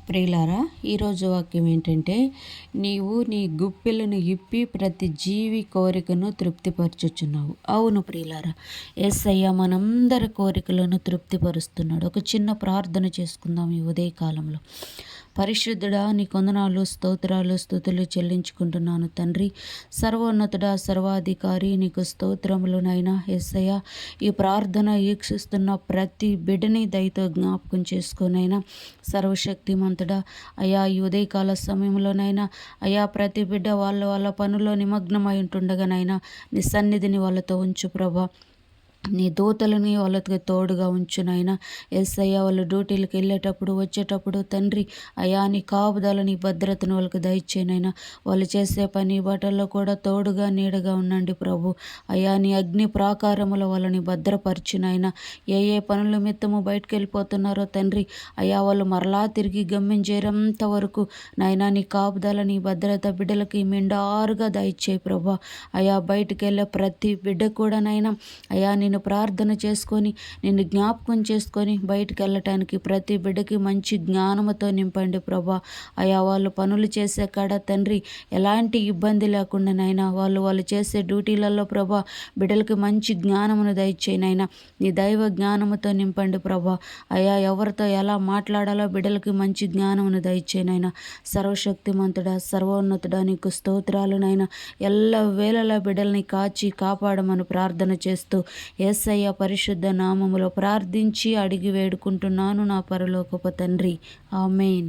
ప్రియులారా, ఈరోజు వాక్యం ఏంటంటే, నీవు నీ గుప్పిలను ఇప్పి ప్రతి జీవి కోరికను తృప్తిపరచుచున్నావు. అవును ప్రియులారా, యేసయ్య మనందరి కోరికలను తృప్తిపరుస్తున్నాడు. ఒక చిన్న ప్రార్థన చేసుకుందాం ఈ ఉదయకాలంలో. పరిశుద్ధుడా, నీ కొందనాలు, స్తోత్రాలు, స్తుతులు చెల్లించుకుంటున్నాను తండ్రి. సర్వోన్నతుడా, సర్వాధికారి, నీకు స్తోత్రములు నైనా. యేసయ్య, ఈ ప్రార్థన వీక్షిస్తున్న ప్రతి బిడ్డని దయతో జ్ఞాపకం చేసుకోనైనా. సర్వశక్తిమంతుడా, అయా ఈ ఉదయకాల సమయంలోనైనా అయా ప్రతి బిడ్డ వాళ్ళ పనుల్లో నిమగ్నమై ఉంటుండగానైనా నీ సన్నిధిని వాళ్ళతో ఉంచు ప్రభా. నీ దూతలని వాళ్ళకి తోడుగా ఉంచునైనా. యేసయ్య, వాళ్ళు డ్యూటీలకు వెళ్ళేటప్పుడు వచ్చేటప్పుడు తండ్రి అయా నీ కాపుదల, నీ భద్రతను వాళ్ళకి దయచేనైనా. వాళ్ళు చేసే పని బట్టల్లో కూడా తోడుగా నీడగా ఉండండి ప్రభు. అయా నీ అగ్ని ప్రాకారములో వాళ్ళని భద్రపరిచినైనా. ఏ పనుల నిమిత్తము బయటకు వెళ్ళిపోతున్నారో తండ్రి అయా, వాళ్ళు మరలా తిరిగి గమ్యం చేరేంత వరకు నాయనా నీ కాపుదల, నీ భద్రత బిడ్డలకి మెండారుగా దయచేయి ప్రభా. అయా బయటకు వెళ్ళే ప్రతి బిడ్డ కూడా నైనా అయా నిన్ను ప్రార్థన చేసుకొని నిన్ను జ్ఞాపకం చేసుకొని బయటకు వెళ్ళటానికి ప్రతి బిడ్డకి మంచి జ్ఞానముతో నింపండి ప్రభా. అయా వాళ్ళు పనులు చేసే కాడ తండ్రి ఎలాంటి ఇబ్బంది లేకుండా నైనా వాళ్ళు చేసే డ్యూటీలలో ప్రభా బిడ్డలకి మంచి జ్ఞానమును దయచేయనైనా. నీ దైవ జ్ఞానముతో నింపండి ప్రభా. అయా ఎవరితో ఎలా మాట్లాడాలో బిడ్డలకి మంచి జ్ఞానమును దయచేయనైనా. సర్వశక్తిమంతుడా, సర్వోన్నతుడా, నీకు స్తోత్రాలునైనా. ఎల్ల వేళలా బిడ్డల్ని కాచి కాపాడమని ప్రార్థన చేస్తూ యేసయ్య పరిశుద్ధ నామములో ప్రార్థించి అడిగి వేడుకుంటున్నాను నా పరలోకపు తండ్రి. ఆమేన్.